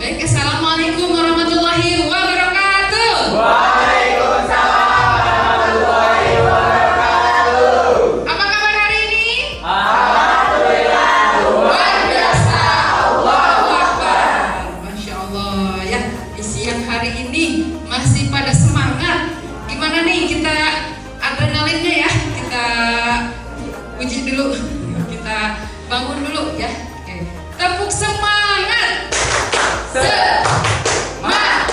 Baik, assalamualaikum warahmatullahi wabarakatuh. Waalaikumsalam warahmatullahi wabarakatuh. Apa kabar hari ini? Alhamdulillah luar biasa. Allahu Akbar. Masya Allah ya, di siang hari ini masih pada semangat. Gimana nih kita adrenalinnya ya? Kita uji dulu, kita bangun dulu ya. Oke. Tepuk semangat. Semangat.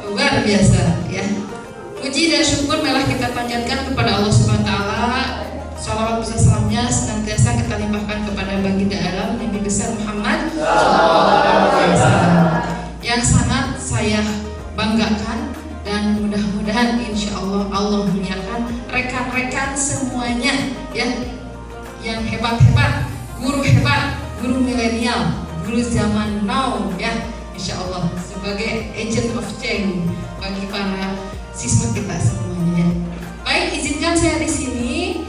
Luar biasa ya. Puji dan syukur malah kita panjatkan kepada Allah Subhanahu wa taala. Shalawat beserta salamnya senantiasa kita limpahkan kepada baginda alam Nabi besar Muhammad yang sangat saya banggakan, dan mudah-mudahan insya Allah Allah muliakan rekan-rekan semuanya ya, yang hebat-hebat, guru hebat, guru milenial, guru zaman now ya, insya Allah sebagai agent of change bagi para siswa kita semuanya ya. Baik, izinkan saya di sini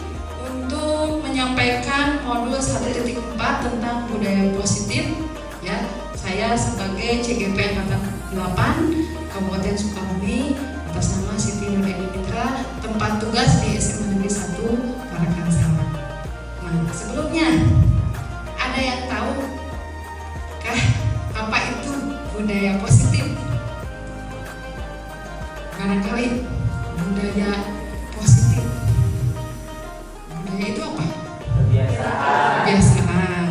untuk menyampaikan modul 1.4 tentang budaya positif ya. Saya sebagai CGP Angkatan 8 Kabupaten Sukabumi atas nama Siti Nur Edi Mitra, tempat tugas di SMA Negeri 1 Parakan Salak. Nah, sebelumnya ada yang tahu kah apa itu budaya positif? Barangkali budaya positif. Budaya itu apa? Kebiasaan.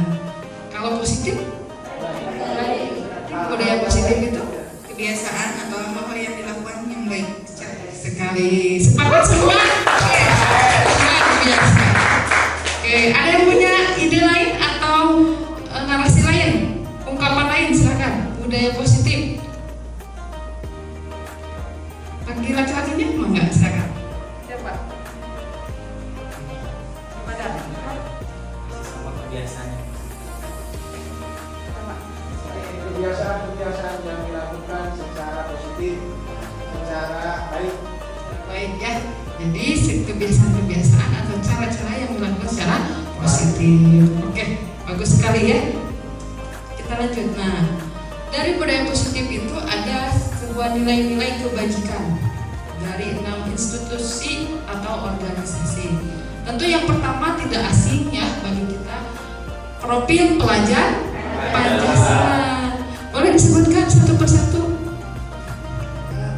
Kalau positif? Budaya positif itu kebiasaan atau hal-hal yang dilakukan yang baik sekali. Sepakat semua? Oke. Luar biasa. Oke, ada yang punya ide lain atau narasi lain, ungkapan lain, silakan. Budaya positif. Bagi laki-lakinya mau nggak? Silakan. Siapa? Pada. Sama kebiasaan. Kebiasaan-kebiasaan yang dilakukan secara positif, secara baik. Baik ya. Jadi kebiasaan-kebiasaan atau cara-cara yang dilakukan secara positif. Oke, bagus sekali ya. Kita lanjut. Nah, dari budaya positif itu ada sebuah nilai-nilai kebajikan dari 6 institusi atau organisasi. Tentu yang pertama tidak asing ya bagi kita, profil pelajar Pancasila. Boleh disebutkan satu persatu?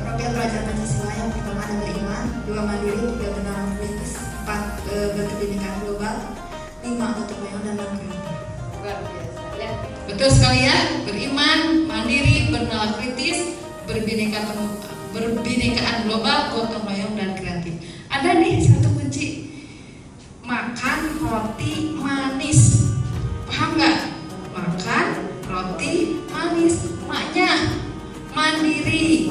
Profil pelajar Pancasila yang pertama ada beriman, 2 mandiri, 3 benar kritis, 4 berkebinekaan global, 5 gotong royong dan 6 kreatif. Luar biasa ya. Betul sekali ya, beriman, mandiri, bernalar kritis, berbinekaan global, gotong royong dan kreatif. Ada nih satu kunci, makan roti manis. Paham nggak? Makan roti manis. Maknya mandiri,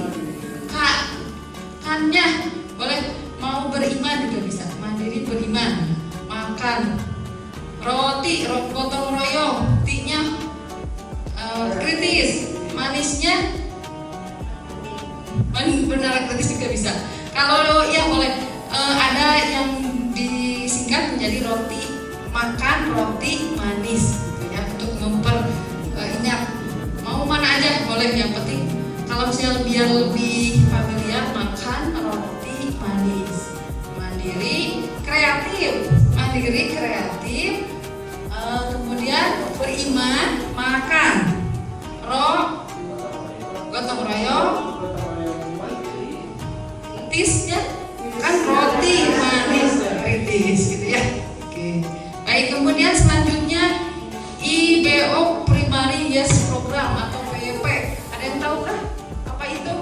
kannya boleh, mau beriman juga bisa. Mandiri beriman, makan roti, gotong royong, tinya kritis, manisnya benar kritis juga bisa. Kalau ya boleh, ada yang disingkat menjadi roti, makan roti manis gitu ya, untuk ingat mau mana aja boleh, yang penting kalau misalnya biar lebih familiar, makan roti manis. Mandiri kreatif, kemudian beriman, makan gotong royong, kritisnya kan roti manis kritis gitu ya. Oke. Baik, kemudian selanjutnya IBO Primary Yes Program atau PYP. Ada yang tahu kah apa itu?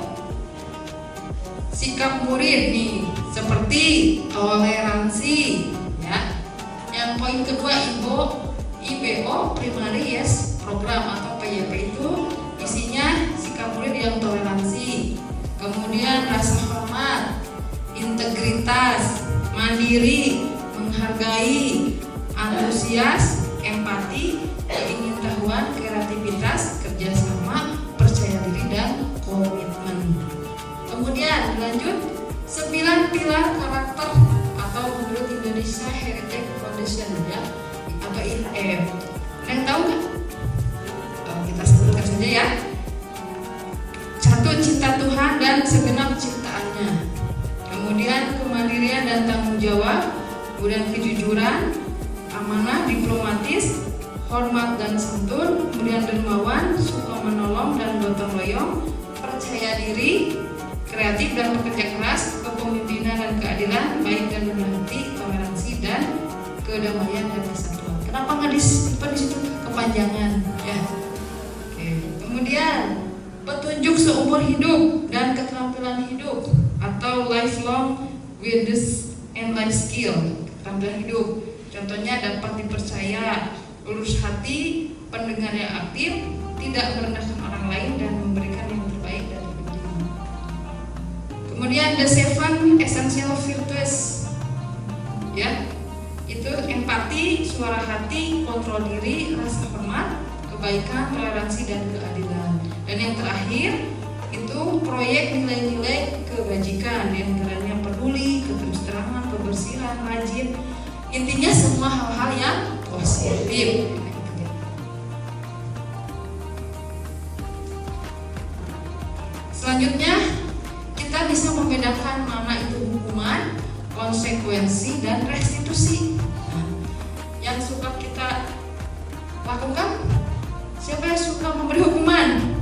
Sikap murid nih seperti toleransi ya. Yang poin kedua IBO Primary Yes Program atau PYP itu isinya sikap murid yang toleransi, kemudian rasa hormat, integritas, mandiri, menghargai, antusias, empati, keingintahuan, kreativitas, kerjasama, percaya diri dan komitmen. Kemudian lanjut 9 pilar pilar karakter atau menurut Indonesia Heritage Foundation ya, atau IHF. Ada yang tahu nggak? Kita sebutkan saja ya. 1. Cinta Tuhan dan segenap ciptaannya. Kemudian kemandirian dan tanggung jawab. Kemudian kejujuran, amanah, diplomatis, hormat dan santun. Kemudian dermawan, suka menolong dan gotong royong, percaya diri, kreatif dan bekerja keras, kepemimpinan dan keadilan, baik dan rendah hati, toleransi dan kedamaian dan kesatuan. Kenapa nggak disimpan di situ? Kepanjangan ya. Oke. Kemudian petunjuk seumur hidup dan keterampilan hidup atau lifelong wisdom and life skill, keterampilan hidup. Contohnya dapat dipercaya, lurus hati, pendengar yang aktif, tidak merendahkan orang lain dan memberikan yang terbaik dari diri. Kemudian the 7 essential virtues ya, itu empati, suara hati, kontrol diri, rasa hormat, kebaikan, toleransi dan keadilan. Dan yang terakhir itu proyek nilai-nilai kebajikan, yang antaranya peduli, keterusterangan, kebersihan, rajin. Intinya semua hal-hal yang positif. Selanjutnya kita bisa membedakan mana itu hukuman, konsekuensi, dan restitusi. Yang suka kita lakukan, siapa yang suka memberi hukuman?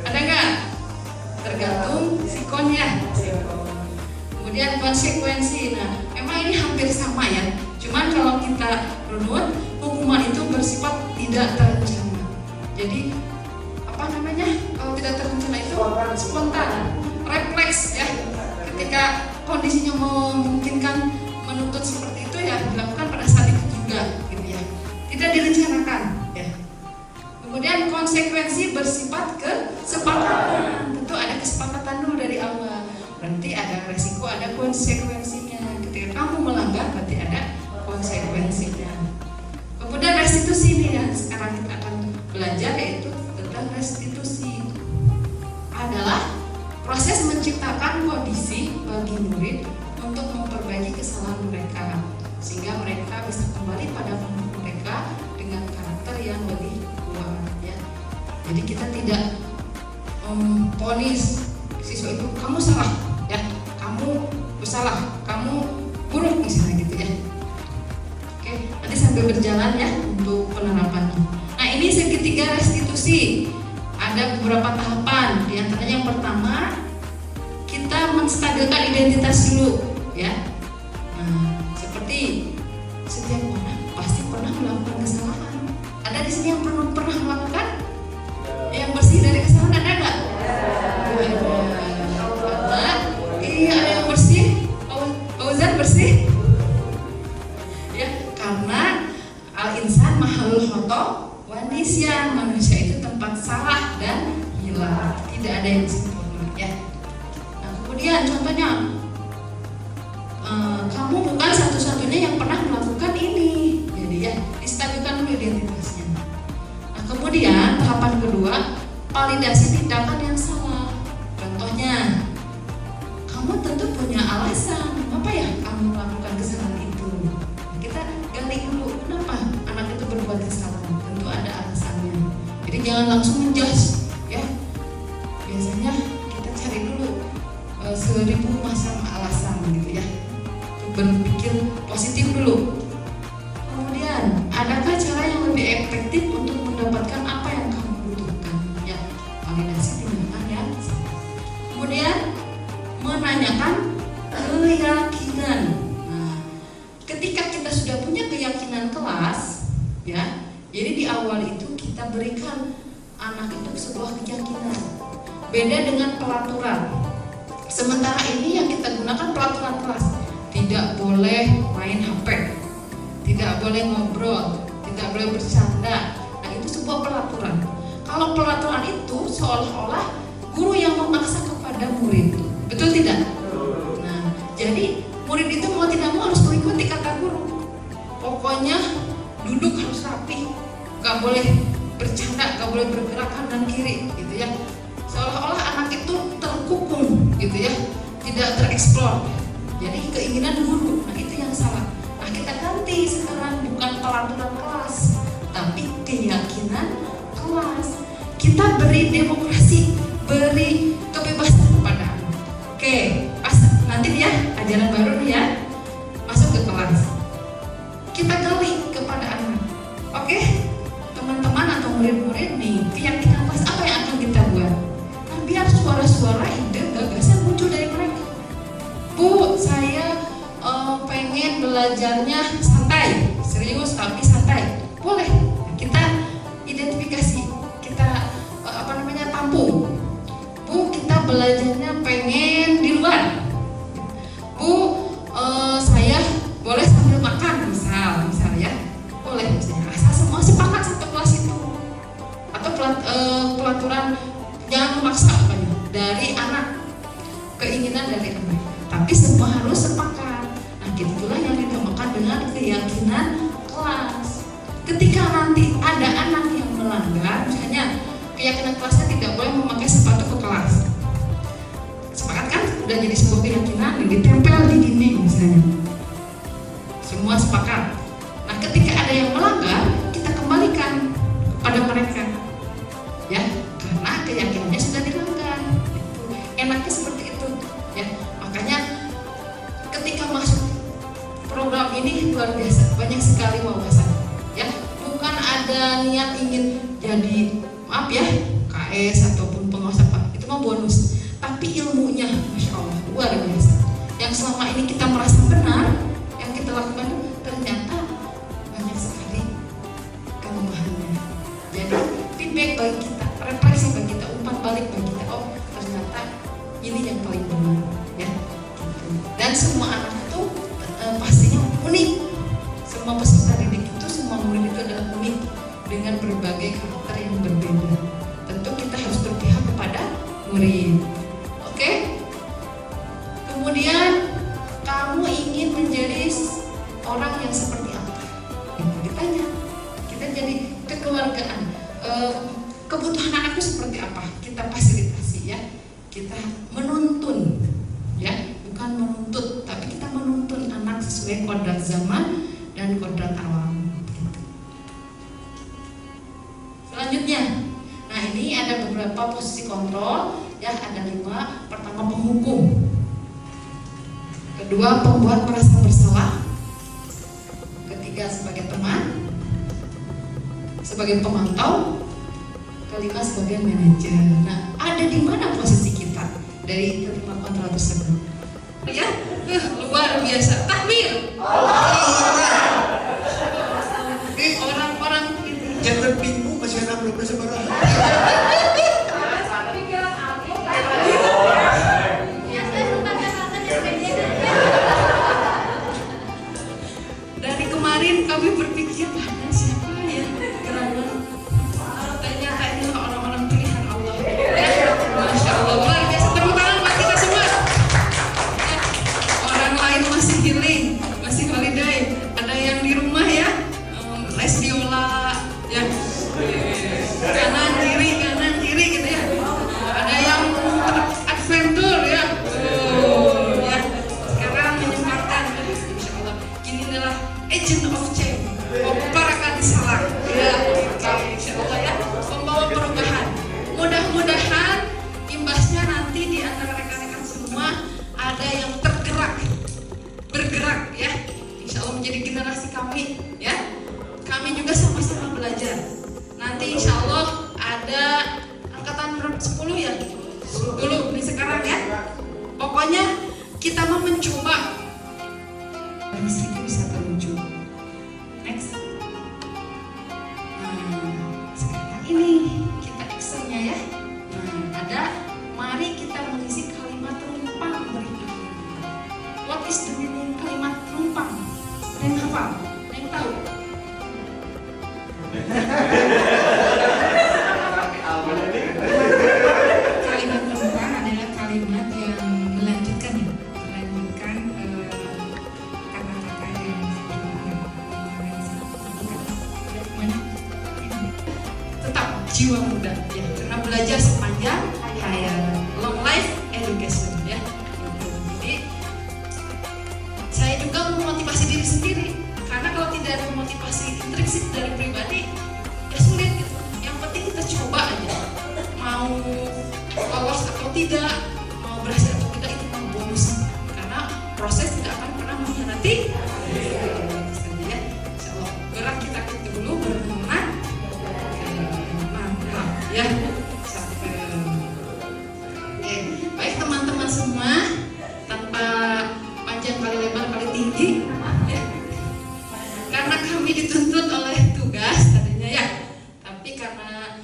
Ada nggak? Tergantung sikonnya. Kemudian konsekuensi. Nah, emang ini hampir sama ya. Cuman kalau kita runut, hukuman itu bersifat tidak terencana. Jadi apa namanya? Kalau tidak terencana itu spontan, refleks ya. Ketika kondisinya memungkinkan menuntut seperti itu ya dilakukan pada saat itu juga, gitu ya. Tidak direncanakan. Ya. Kemudian konsekuensi bersifat kesepakatan. Tentu ada kesepakatan dulu dari awal. Berarti ada resiko, ada konsekuensinya. Ketika kamu melanggar, berarti ada konsekuensinya. Kemudian restitusi ini yang sekarang kita akan belajar, yaitu tentang restitusi. Adalah proses menciptakan kondisi bagi murid untuk memperbaiki kesalahan mereka, sehingga mereka bisa kembali pada kelompok mereka dengan karakter yang lebih kuat. Ya. Jadi kita tidak memvonis siswa itu kamu salah, ya, kamu bersalah, kamu buruk misalnya gitu ya. Oke, nanti sambil berjalan ya untuk penerapannya. Nah ini segitiga restitusi. Ada beberapa tahapan. Di antaranya yang pertama kita menstabilkan identitas dulu, ya. Nah, seperti setiap orang pasti pernah melakukan kesalahan. Ada di sini yang pernah melakukan? Yang bersih dari kesalahan ada nggak? Iya, ada yang bersih. Fauzan bersih? Ya, karena al-insan mahalul khoto wa nisyan, manusia itu tempat salah dan hilang. Tidak ada yang sempurna, ya. Nah, kemudian contohnya kamu bukan satu-satunya yang pernah melakukan ini. Jadi ya, distabilkan dulu identitasnya. Nah, kemudian tahapan kedua, validasi tindakan yang salah. Contohnya, kamu tentu punya alasan kenapa ya kamu melakukan kesalahan itu. Kita gali dulu kenapa anak itu berbuat kesalahan. Tentu ada alasannya. Jadi jangan langsung menjudge, ya. Biasanya kita cari dulu 1000 macam alasan gitu ya. Berpikir positif dulu. Kemudian, adakah cara yang lebih efektif untuk mendapatkan apa yang kamu butuhkan? Ya, validasi tindakan yang salah. Kemudian menanyakan keyakinan. Nah, ketika kita sudah punya keyakinan kelas, ya, jadi di awal itu kita berikan anak itu sebuah keyakinan. Beda dengan pelaturan. Sementara ini yang kita gunakan pelaturan kelas. Tidak boleh main HP, tidak boleh ngobrol, tidak boleh bercanda. Nah, itu sebuah pelaturan. Kalau pelaturan itu seolah-olah guru yang memaksa kepada murid. Betul tidak? Nah, jadi murid itu mau tidak mau harus mengikuti kata guru. Pokoknya duduk harus rapi, gak boleh bercanda, gak boleh bergerak kanan kiri, gitu ya. Seolah-olah anak itu terkukung, gitu ya. tidak tereksplor. Jadi keinginan guru, nah itu yang salah. Nah kita ganti sekarang, bukan peraturan kelas, tapi keyakinan kelas. Kita beri demokrasi, beri kebebasan kepada anak. Oke, pas nanti dia ajaran baru nih ya, masuk ke kelas. Kita gali kepada anak. Oke, teman-teman atau murid-murid nih, keyakinan kelas apa yang akan kita buat? Nah, biar suara-suara, ide, gagasan muncul dari mereka. Bu, saya pengen belajarnya santai, serius tapi santai. Boleh, kita identifikasi, kita tampung. Bu, kita belajarnya pengen di luar. Bu, saya boleh sambil makan, misal ya, boleh misalnya. Asal semua sepakat satu kelas itu. Atau pelaturan jangan memaksa dari anak, keinginan dari anak. Tapi semua harus sepakat. Nah, itulah yang dinamakan dengan keyakinan kelas. Ketika nanti ada anak yang melanggar, misalnya keyakinan kelasnya tidak boleh memakai sepatu ke kelas. Sepakat kan? Udah jadi sebuah keyakinan yang ditempel di dinding misalnya. Semua sepakat. Nah, ketika ada yang melanggar, kita kembalikan kepada mereka. Ya, karena keyakinannya sudah dilanggar. Enaknya seperti itu, ya. Makanya ketika masuk program ini luar biasa, banyak sekali wawasan, ya. Bukan ada niat ingin jadi, maaf ya, KS ataupun penguasa Pak, itu mah bonus. Tapi ilmunya, masya Allah, luar biasa. Yang selama ini kita merasa benar, yang kita lakukan ternyata banyak sekali kelemahannya. Jadi feedback bagi kita, refleksi bagi kita, umpan balik bagi kita. Oh, ternyata ini yang paling benar, ya. Dan semua anak itu pastinya unik. Semua peserta didik itu, semua murid itu adalah unik dengan berbagai karakter yang berbeda. Tentu kita harus berpihak kepada murid. Oke? Kemudian kamu ingin menjadi orang yang seperti apa? Ditanya. Kita jadi kekeluargaan. Kebutuhan anakku seperti apa? Kita fasilitasi, ya. Kita menuntun, ya, bukan menuntut, tapi kita menuntun anak sesuai kodrat zaman dan kodrat alam. Selanjutnya, nah ini ada beberapa posisi kontrol, ya, ada 5. Pertama, penghukum. Kedua, pembuat merasa bersalah. Ketiga, sebagai teman. Sebagai pemantau. Kelima, sebagai manajer. Nah, ada di mana posisi kita dari kelima kontrol tersebut? Ya, luar biasa. Takbir. Orang-orang Jangan bingung, masih ada belum sebarang. dari kemarin kami berpikir, siapa ya gerangan? Ternyata inilah orang-orang pilihan Allah. Ya, masya Allah, luar biasa. Tepuk tangan buat kita semua. Ya, orang lain masih healing, masih holiday. Ada yang di rumah ya, les biola, ya, kanan kiri gitu ya. Ada yang adventure ya. Ya, sekarang menyempatkan. Insya Allah, ini adalah agent of change, membarakan salah, ya, insya Allah ya, membawa perubahan. Mudah-mudahan imbasnya nanti di antara rekan-rekan semua ada yang bergerak, ya, insya Allah menjadi generasi kami, ya. Kami juga sama-sama belajar. Nanti insya Allah ada angkatan 10 ya, 10 ini sekarang ya. Pokoknya kita mau mencoba. Dari situ bisa terwujud. Next. Nah, sekarang ini kita actionnya ya. Nah, ada. Mari kita mengisi kalimat rumpang berikut. What is the meaning kalimat rumpang? Yang hafal? Yang tahu? Kalimat rumpang adalah kalimat yang melanjutkan ya, kata-kata yang tetap jiwa muda ya, karena belajar sepanjang hayat, long life education ya. dari motivasi intrinsik dari pribadi ya sulit gitu. Yang penting kita coba aja, mau lolos atau tidak, mau berhasil atau tidak itu memang bonus, karena proses tidak akan pernah mengkhianati. Ya, insya Allah gerak kita dulu berteman, mantap ya. Baik teman-teman semua, tanpa panjang kali lebar kali tinggi ya. Karena kami dituntut oleh tugas tadinya ya, tapi karena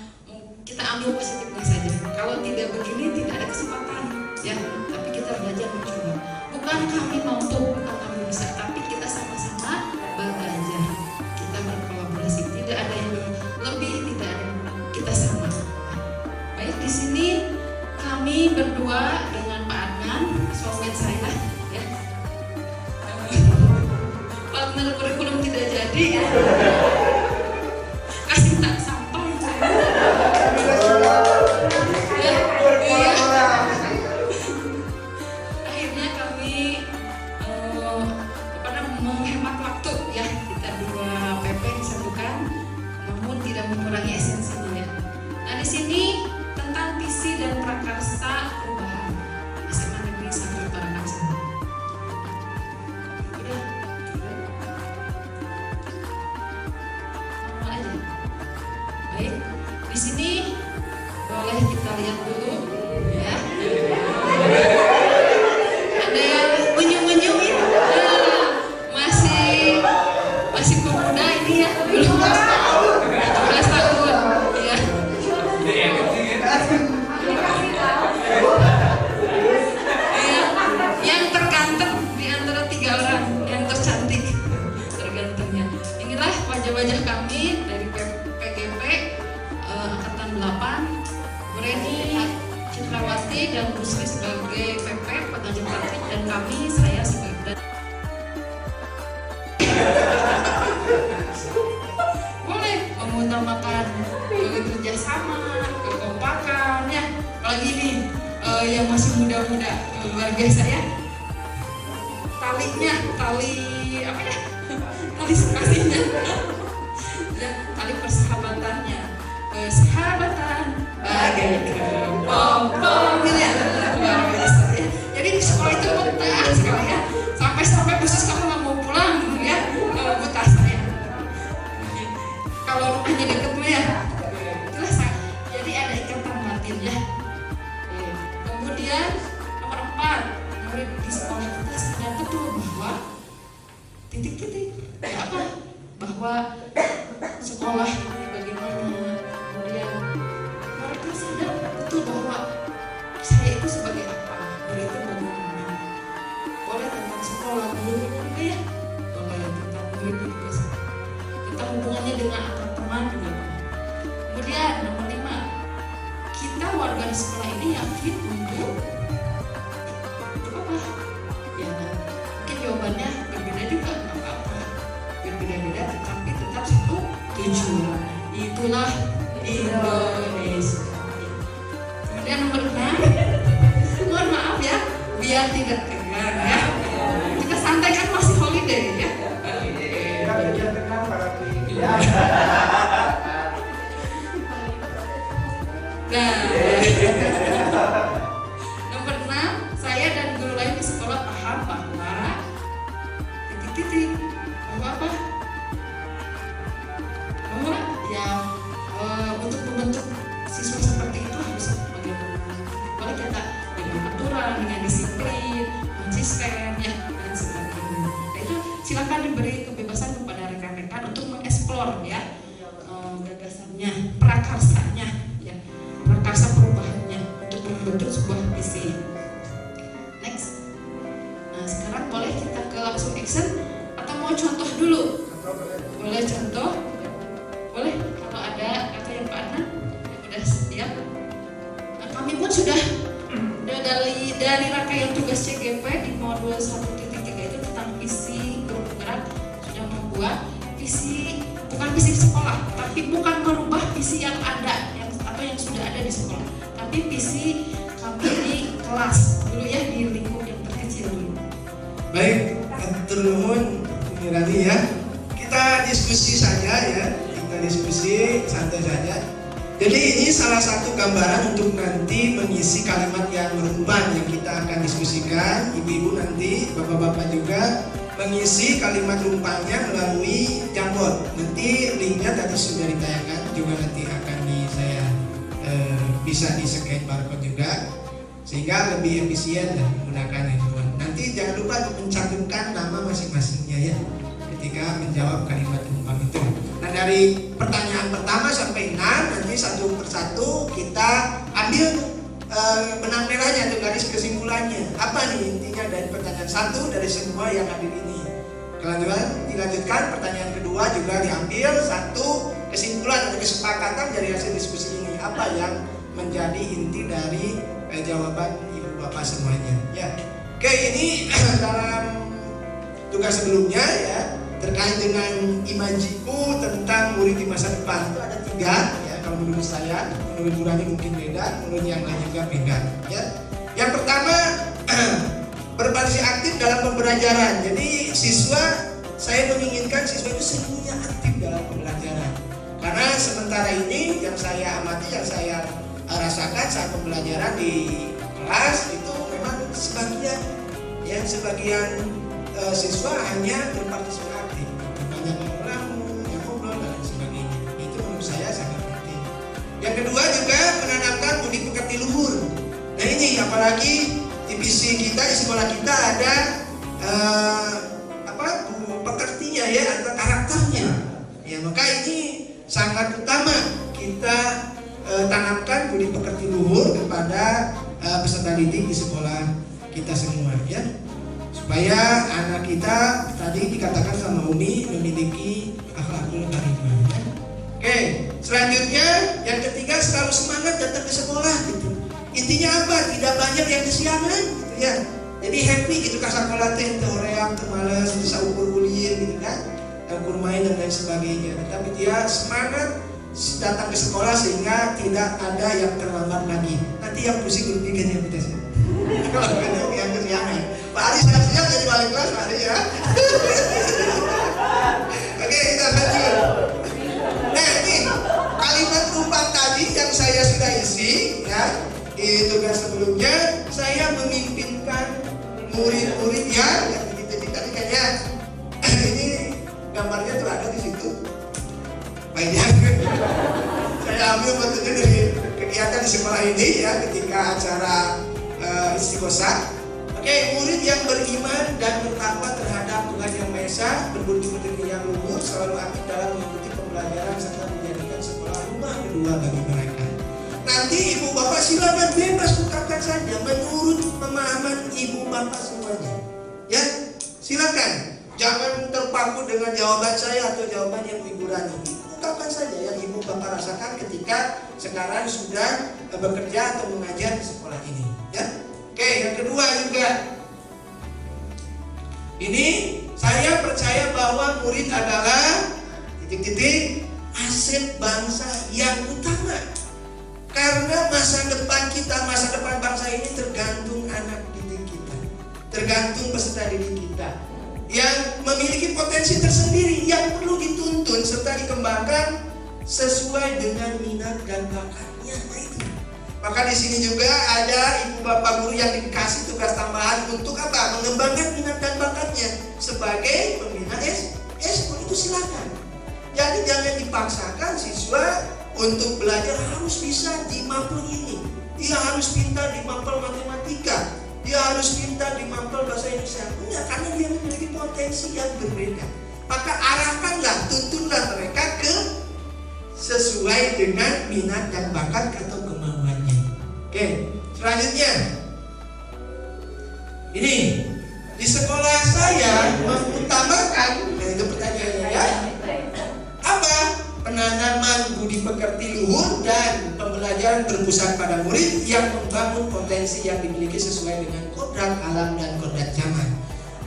kita ambil positifnya saja. Kalau tidak begini tidak ada kesempatan ya, tapi kita belajar mencoba. Bukan kami mampu atau kami bisa, tapi kita sama-sama belajar, kita berkolaborasi. Tidak ada yang lebih, tidak ada yang kurang, kita sama. Baik, di sini kami berdua dengan Pak Adnan, soulmate saya ya. Partner kurikulum tidak jadi ya. Kasih tak sampel ya, iya. Akhirnya kami menghemat waktu ya, kita 2 PP disatukan, namun tidak mengurangi esensinya ya. Nah di sini tentang visi dan prakarsa perubahan SMA Negeri 1 Tarakan Selatan. Udah, normal aja. Baik, di sini boleh kita lihat dulu ya. Ada yang unyu-unyu ini, masih pemuda ini ya, belum 17 tahun ya. Yang terganteng di antara 3 orang yang tercantik tergantengnya. Inilah wajah-wajah kami dari PGP Angkatan 8, Bu Reni Citrawati dan Bu Sri sebagai PP penajam taktik, dan kami, saya sebagai boleh mengutamakan kerjasama, kekompakan ya. Apalagi ini yang masih muda-muda luar biasa ya. Tali apa ya? Tali kasihnya ya, tali persahabatannya, persahabatan bagai kepompong gitu ya, luar biasa ya. Jadi di sekolah itu betah sekali ya, sampai khusus kamu nggak mau pulang gitu ya, betah saya. Kalau rumahnya deket mah ya, itulah jadi ada ikatan batin ya. Kemudian nomor 4, murid di sekolah kita sadar betul bahwa titik-titik apa, bahwa sekolah ini bagaimana. Kemudian mereka sadar betul bahwa saya itu sebagai apa, murid itu bagaimana. Boleh tentang sekolah dulu ya, boleh tentang murid juga, tentang hubungannya dengan antar teman juga. Kemudian nomor 5, kita warga di sekolah ini yakin untuk apa? Ya, mungkin jawabannya berbeda juga, nggak apa-apa. Berbeda-beda, tetapi tetap satu tujuan. Itulah Indonesia. Kemudian nomor 6, mohon maaf ya, biar tidak tegang ya. Kita santai kan masih holiday ya. Nah, nomor 6, saya dan guru lain di sekolah paham bahwa titik-titik bahwa apa? Bahwa ya untuk membentuk siswa seperti itu harus bagaimana? Kalau kita dengan aturan, dengan disiplin, konsisten ya, dan sebagainya. Nah, itu silakan diberi kebebasan kepada rekan-rekan untuk mengeksplor ya gagasannya, prakarsanya ya. Prakarsa perubahannya untuk membentuk sebuah visi. Next. Nah sekarang boleh kita ke langsung action atau mau contoh dulu? Boleh contoh? Boleh kalau ada atau yang Pak Adnan yang udah siap. Nah, kami pun sudah dari rangkaian tugas CGP di modul 1.3 itu tentang visi grup gerak sudah membuat visi, bukan visi sekolah, tapi bukan merubah visi yang ada atau yang sudah ada di sekolah, tapi visi kami di kelas dulu ya, di lingkup yang terkecil dulu. Baik, atur nuhun Mirani ya. Kita kita diskusi saja ya, kita diskusi santai saja. Jadi ini salah satu gambaran untuk nanti mengisi kalimat yang berumpan yang kita akan diskusikan. Ibu-ibu nanti, bapak-bapak juga mengisi kalimat rumpannya melalui Jamboard. Nanti linknya tadi sudah ditayangkan, juga nanti akan saya bisa di-scan barcode juga, sehingga lebih efisien dan menggunakan handphone. Nanti jangan lupa mencantumkan nama masing-masingnya ya ketika menjawab kalimat rumpan itu. Nah, dari pertanyaan pertama sampai 6 nanti satu persatu kita ambil benang merahnya atau garis kesimpulannya. Apa nih intinya dari pertanyaan satu dari semua yang hadir ini? Dilanjutkan pertanyaan kedua juga diambil satu kesimpulan atau kesepakatan dari hasil diskusi ini. Apa yang menjadi inti dari jawaban ibu bapak semuanya? Ya, oke, ini dalam tugas sebelumnya ya, terkait dengan imajiku tentang murid di masa depan itu ada 3 ya, kalau menurut saya, menurut Bu Rani mungkin beda, menurut yang lain juga beda ya. Yang pertama berpartisipasi aktif dalam pembelajaran. Jadi saya menginginkan siswa itu semuanya aktif dalam pembelajaran. Karena sementara ini yang saya amati, yang saya rasakan saat pembelajaran di kelas itu memang sebagian siswa hanya berpartisipasi aktif, banyak yang melamun, yang ngobrol dan sebagainya. Itu menurut saya sangat penting. Yang kedua juga menanamkan budi pekerti luhur. Nah ini apalagi di visi kita, di sekolah kita ada pekertinya ya, atau karakternya. Ya maka ini sangat utama kita tanamkan budi pekerti luhur kepada peserta didik di sekolah kita semua ya. Supaya anak kita tadi dikatakan sama Umi memiliki akhlakul karimah. Oke, selanjutnya yang ketiga selalu semangat datang ke sekolah gitu. Intinya apa? Tidak banyak yang kesiangan gitu ya. Jadi happy gitu ke sekolah teh hoream teu males bisa ukur ulin gitu kan. Ukur main dan lain sebagainya. Tapi dia semangat datang ke sekolah sehingga tidak ada yang terlambat lagi. Nanti yang pusing lebih kan yang kita sih. Kalau ada yang kesiangan. Pak Ali siap-siap jadi wali kelas Pak Ali ya. Oke, kita lanjut. Nah ini kalimat rumpan tadi yang saya sudah isi ya, di tugas sebelumnya saya memimpinkan murid-murid yang tadi kayaknya ini gambarnya tuh ada di situ. Banyak. Saya ambil bentuknya dari kegiatan di sekolah ini ya ketika acara istiqosah. Oke, murid yang beriman dan bertakwa terhadap Tuhan Yang Maha Esa, berbudi pekerti yang luhur, selalu aktif dalam mengikuti pembelajaran serta menjadikan sekolah rumah kedua bagi mereka. Nanti ibu bapak silakan bebas ungkapkan saja menurut pemahaman ibu bapak semuanya. Ya, silakan. Jangan terpaku dengan jawaban saya atau jawaban yang ibu Rani. Ungkapkan saja yang ibu bapak rasakan ketika sekarang sudah bekerja atau mengajar di sekolah ini. Ya. Oke, yang kedua juga, ini saya percaya bahwa murid adalah titik-titik aset bangsa yang utama. Karena masa depan kita, masa depan bangsa ini tergantung anak didik kita, tergantung peserta didik kita yang memiliki potensi tersendiri yang perlu dituntun serta dikembangkan sesuai dengan minat dan bakatnya. Maka di sini juga ada ibu bapak guru yang dikasih tugas tambahan untuk apa? Mengembangkan minat dan bakatnya sebagai pembina eskul itu silakan. Jadi jangan dipaksakan siswa untuk belajar harus bisa di mapel ini. Dia harus pintar di mapel matematika. Dia harus pintar di mapel bahasa Indonesia. Enggak, karena dia memiliki potensi yang berbeda. Maka arahkanlah, tuntunlah mereka ke sesuai dengan minat dan bakat atau kemampuannya. Oke, selanjutnya ini di sekolah saya mengutamakan, itu pertanyaannya ya, apa? Penanaman budi pekerti luhur dan pembelajaran berpusat pada murid yang membangun potensi yang dimiliki sesuai dengan kodrat alam dan kodrat zaman.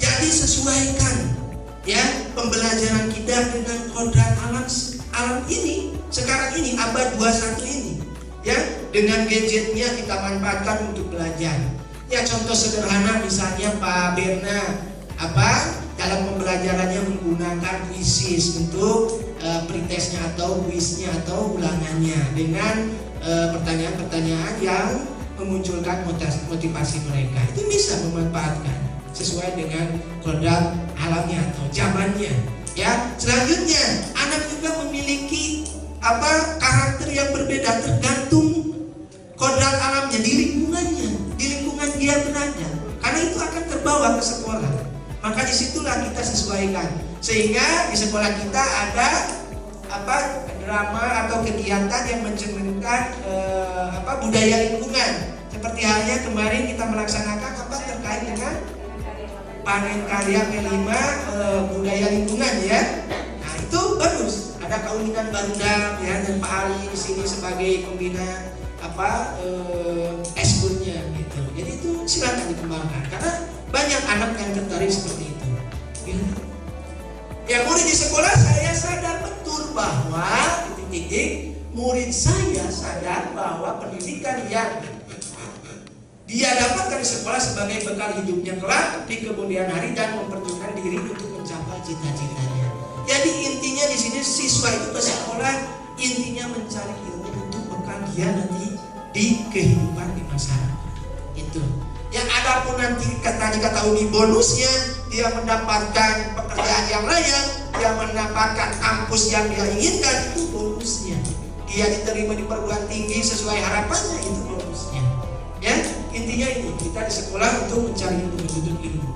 Jadi sesuaikan ya pembelajaran kita dengan kodrat alam ini sekarang ini abad 21 ini ya, dengan gadgetnya kita manfaatkan untuk belajar. Ya contoh sederhana misalnya Pak Berna dalam pembelajarannya menggunakan quizzes untuk pretestnya atau kuisnya atau ulangannya dengan pertanyaan-pertanyaan yang memunculkan motivasi mereka. Itu bisa memanfaatkan sesuai dengan kodrat alamnya atau zamannya. Ya, selanjutnya anak juga memiliki karakter yang berbeda tergantung kodrat alamnya di lingkungannya, di lingkungan dia berada. Karena itu akan terbawa ke sekolah. Maka disitulah kita sesuaikan. Sehingga di sekolah kita ada drama atau kegiatan yang mencerminkan budaya lingkungan. Seperti halnya kemarin kita melaksanakan terkait dengan panen karya P5 budaya lingkungan ya. Nah itu bagus. Ada kaunikan Barudam ya dan Pak Ali di sini sebagai pembina eskulnya gitu. Jadi itu silakan dikembangkan karena banyak anak yang tertarik seperti itu. Ya murid di sekolah saya sadar betul bahwa murid saya sadar bahwa pendidikan yang dia dapatkan di sekolah sebagai bekal hidupnya kelak di kemudian hari dan memperjuangkan diri untuk mencapai cita-citanya. Jadi intinya di sini siswa itu ke sekolah intinya mencari ilmu untuk bekal dia nanti di kehidupan di masyarakat. Itu. Yang adapun nanti kata Uni bonusnya dia mendapatkan pekerjaan yang layak, dia mendapatkan kampus yang dia inginkan, itu bonusnya. Dia diterima di perguruan tinggi sesuai harapannya, itu bonusnya. Ya, intinya ini kita di sekolah untuk mencari ilmu.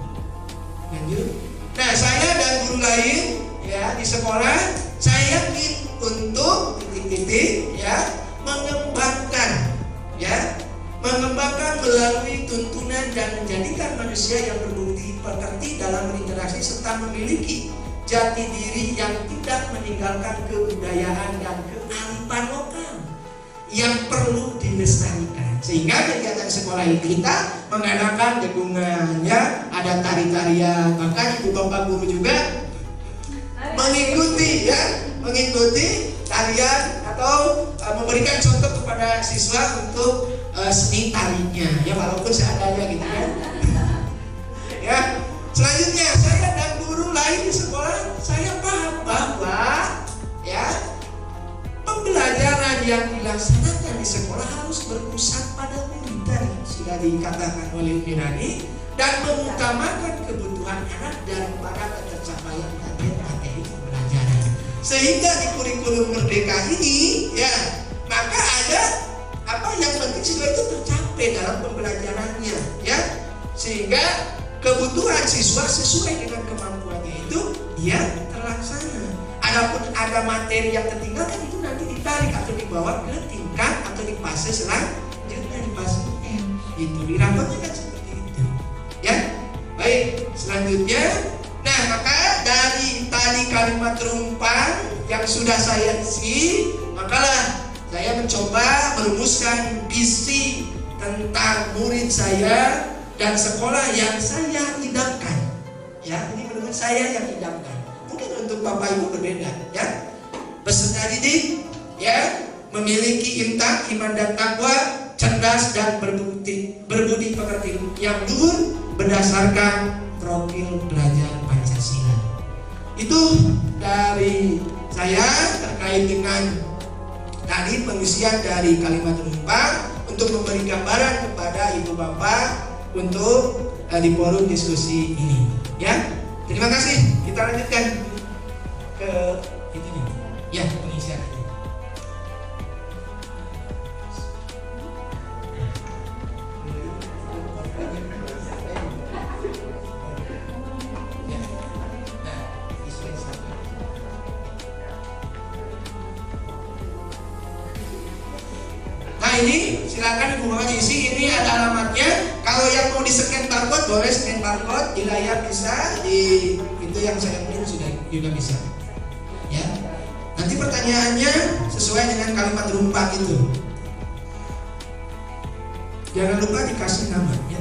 Lanjut. Nah, saya dan guru lain ya di sekolah saya yakin untuk mengembangkan melalui tuntunan dan menjadikan manusia yang berbudi pekerti dalam berinteraksi serta memiliki jati diri yang tidak meninggalkan kebudayaan dan kearifan lokal yang perlu dilestarikan. Sehingga kegiatan sekolah kita mengadakan degungannya, ada tari-tarian, bahkan ibu bapak guru juga mengikuti tarian atau memberikan contoh kepada siswa untuk seni tarinya ya walaupun seadanya gitu ya. Ya, selanjutnya saya dan guru lain di sekolah saya paham bahwa ya pembelajaran yang dilaksanakan di sekolah harus berpusat pada murid tadi sudah dikatakan oleh Mirani dan mengutamakan kebutuhan anak daripada tercapaian materi pembelajaran. Sehingga di kurikulum Merdeka ini ya maka ada yang penting siswa itu tercapai dalam pembelajarannya ya, sehingga kebutuhan siswa sesuai dengan kemampuannya itu dia terlaksana. Adapun ada materi yang tertinggalkan itu nanti ditarik atau dibawa ke tingkat atau di fase selanjutnya di fase itu dirapatnya kan seperti itu ya. Baik, selanjutnya nah maka dari tadi kalimat rumpang yang sudah saya isi makalah saya mencoba merumuskan visi tentang murid saya dan sekolah yang saya idamkan. Ya, ini menurut saya yang idamkan. Mungkin untuk Bapak Ibu berbeda, ya. Peserta didik, ya, memiliki intak, iman dan takwa, cerdas dan berbudi pekerti yang luhur berdasarkan profil belajar Pancasila. Itu dari saya terkait dengan tadi pengisian dari kalimat rumpang untuk memberi gambaran kepada ibu bapak untuk di forum diskusi ini ya. Terima kasih. Kita lanjutkan ke itu nih ya pengisian. Ini silakan Ibu Bapak isi, ini ada alamatnya. Kalau yang mau di-scan barcode boleh scan barcode di layar bisa, di itu yang saya print sudah juga bisa. Ya. Nanti pertanyaannya sesuai dengan kalimat rumpang itu. Jangan lupa dikasih nama ya.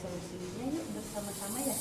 solusinya yuk bersama-sama ya.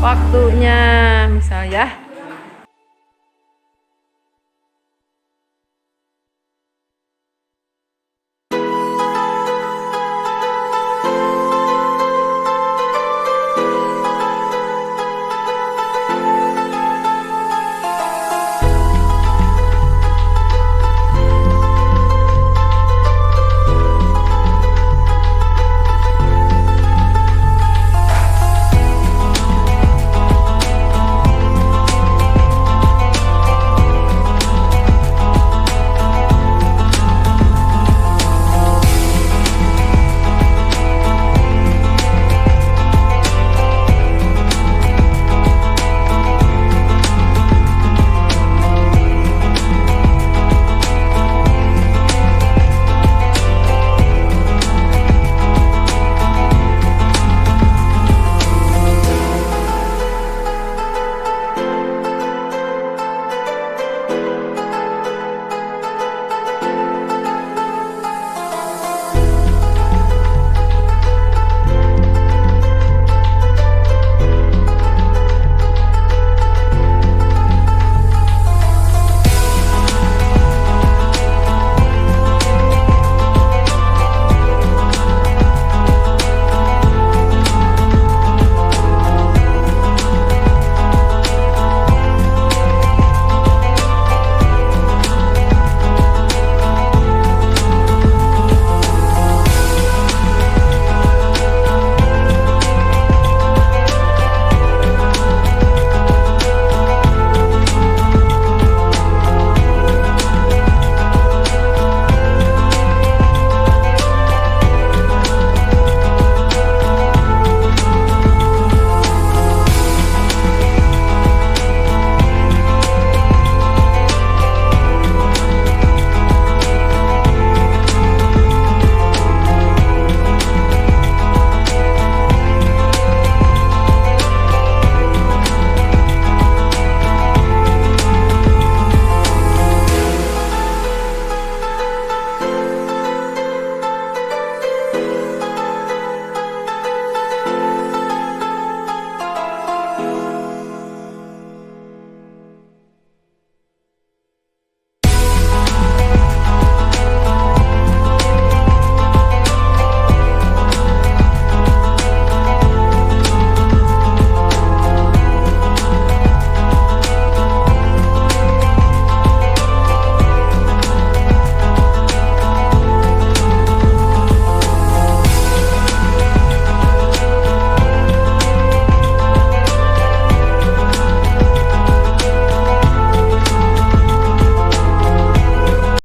waktunya misal ya.